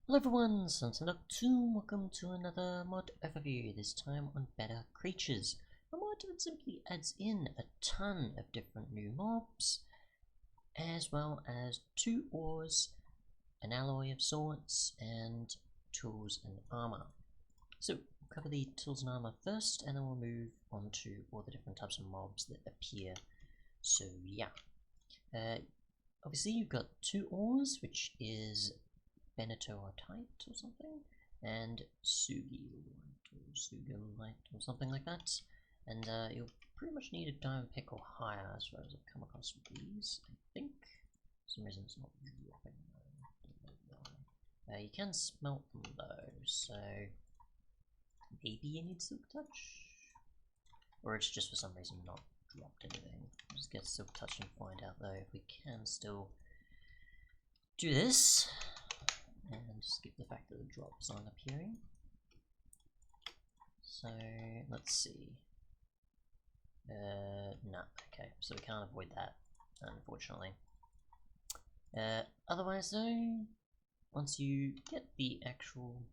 Hello everyone, Sunset2, welcome to another mod overview, this time on Better Creatures. A mod that simply adds in a ton of different new mobs, as well as 2 ores, an alloy of sorts, and tools and armor. So we'll cover the tools and armor first, and then we'll move on to all the different types of mobs that appear. So yeah, obviously you've got 2 ores, which is Benitoatite or something, and Sugilite or something like that. And you'll pretty much need a diamond pick or higher as far as I've come across with these, I think. For some reason it's not dropping. You can smelt them though, so maybe you need Silk Touch? Or it's just for some reason not dropped anything. I'll just get Silk Touch and find out though if we can still do this. And skip the fact that the drops aren't appearing. So let's see. No, okay, so we can't avoid that, unfortunately. Otherwise though, once you get the actual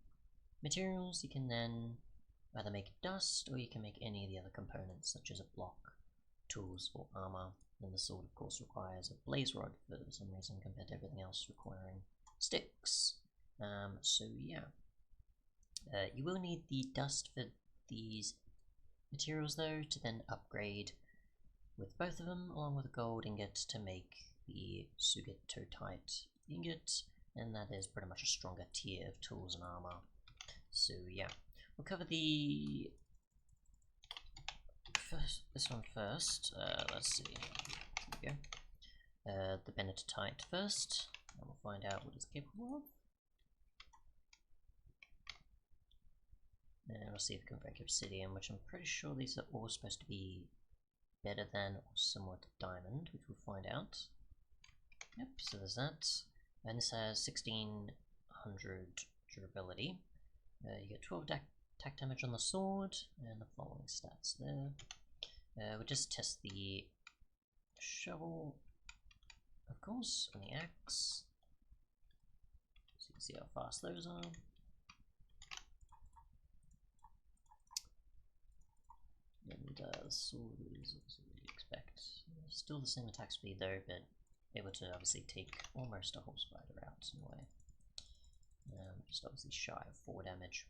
materials, you can then either make dust or you can make any of the other components such as a block, tools, or armor. And the sword of course requires a blaze rod for some reason compared to everything else requiring sticks. So yeah, you will need the dust for these materials though to then upgrade with both of them, along with a gold ingot to make the Sugatotite ingot, and that is pretty much a stronger tier of tools and armor. So yeah, we'll cover the this one first. Let's see, here we go. The Benitoatite first, and we'll find out what it's capable of. And we'll see if we can break obsidian, which I'm pretty sure these are all supposed to be better than or similar to diamond, which we'll find out. Yep, so there's that. And this has 1600 durability. You get 12 attack damage on the sword, and the following stats there. We'll just test the shovel, of course, and the axe. So you can see how fast those are. And the sword is also what you'd expect. Still the same attack speed though, but able to obviously take almost a whole spider out in a way. Just obviously shy of 4 damage.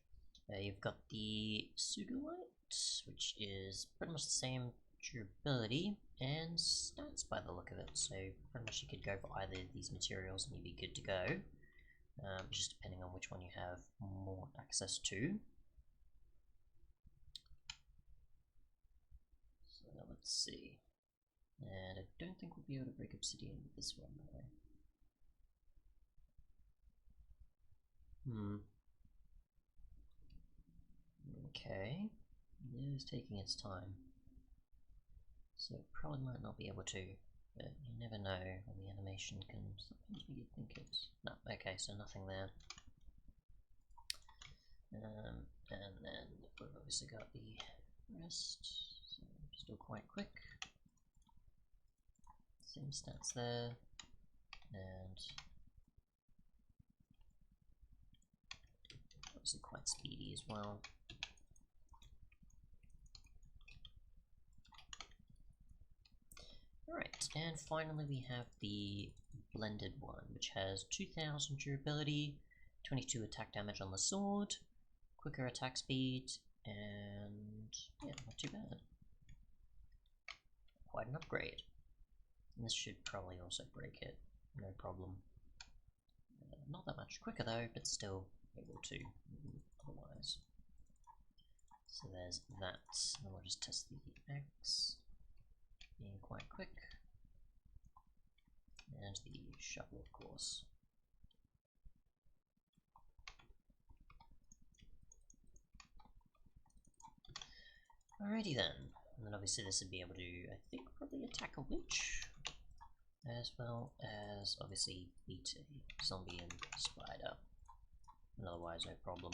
You've got the Sugilite, which is pretty much the same durability and stats by the look of it, so pretty much you could go for either of these materials and you'd be good to go. Just depending on which one you have more access to. Let's see. And I don't think we'll be able to break obsidian with this one though. Okay. It is taking its time. So it probably might not be able to, but you never know when the animation can sometimes make you think it's... No, okay, so nothing there. And then we've obviously got the rest. Still quite quick. Same stats there, and obviously quite speedy as well. Alright, and finally we have the blended one, which has 2000 durability, 22 attack damage on the sword, quicker attack speed, and yeah, not too bad. Quite an upgrade. And this should probably also break it, no problem. Not that much quicker though, but still able to otherwise. So there's that. And we'll just test the axe, being quite quick. And the shovel, of course. Alrighty then. And then obviously this would be able to, I think, probably attack a witch, as well as obviously beat a zombie and spider. And otherwise no problem.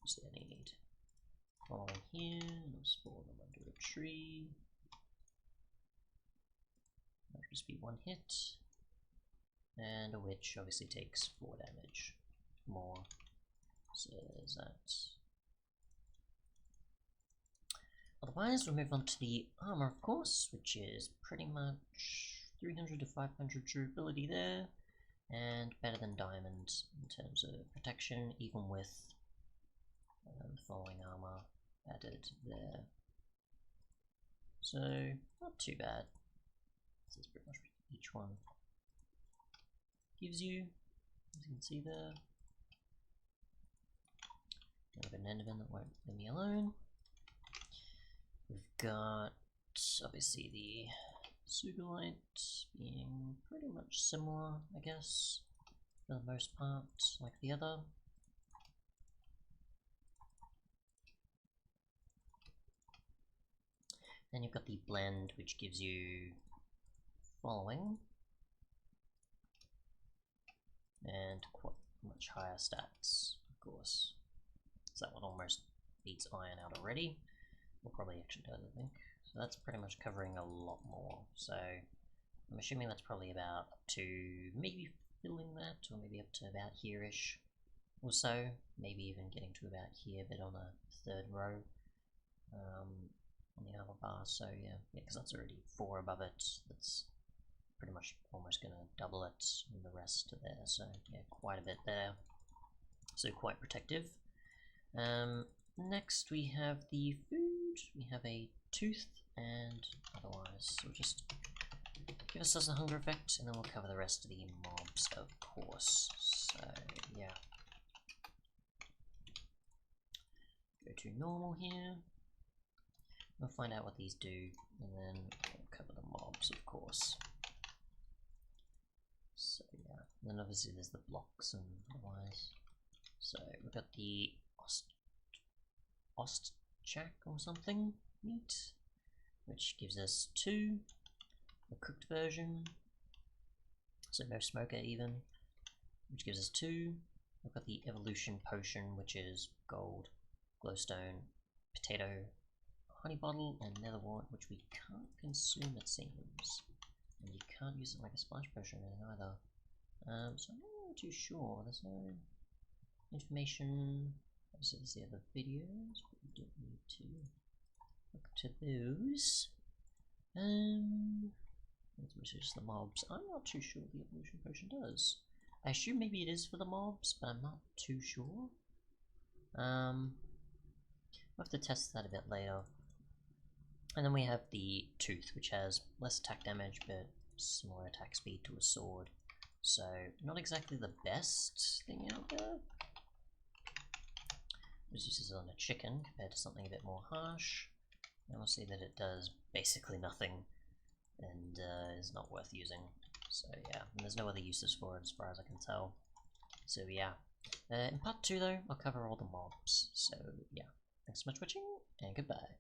What's the need? Fall here, and we'll spawn them under a tree. That'll just be 1 hit. And a witch obviously takes 4 damage. more. So there's that. Otherwise, we'll move on to the armor, of course, which is pretty much 300 to 500 durability there, and better than diamond in terms of protection, even with the following armor added there. So, not too bad. This is pretty much what each one gives you, as you can see there. Another an enderman that won't leave me alone. We've got obviously the Superlight being pretty much similar, I guess, for the most part, like the other. Then you've got the Blend, which gives you following, and quite much higher stats, of course. So that one almost beats Iron out already. Well, probably actually does, I think. So that's pretty much covering a lot more. So I'm assuming that's probably about up to maybe filling that, or maybe up to about here-ish or so. Maybe even getting to about here, but on a third row on the armor bar. So yeah, because that's already 4 above it. That's pretty much almost going to double it, and the rest there. So yeah, quite a bit there. So quite protective. Next we have the food. We have a tooth, and otherwise we'll just give us a hunger effect, and then we'll cover the rest of the mobs, of course. So yeah, go to normal here. We'll find out what these do, and then we'll cover the mobs, of course. So yeah, and then obviously there's the blocks and otherwise. So we've got the Ostchak or something meat, which gives us 2. The cooked version, so no smoker even, which gives us 2. We've got the evolution potion, which is gold, glowstone, potato, honey bottle, and nether wart, which we can't consume, it seems, and you can't use it like a splash potion either. So I'm not really too sure. There's no information. Obviously, there's the other videos, but we don't need to look to those. Which is the mobs. I'm not too sure what the evolution potion does. I assume maybe it is for the mobs, but I'm not too sure. We'll have to test that a bit later. And then we have the tooth, which has less attack damage, but similar attack speed to a sword. So, not exactly the best thing out there. It uses it on a chicken compared to something a bit more harsh. And we'll see that it does basically nothing, and is not worth using. So yeah, and there's no other uses for it as far as I can tell. So yeah, in part 2 though, I'll cover all the mobs. So yeah, thanks so much for watching, and goodbye.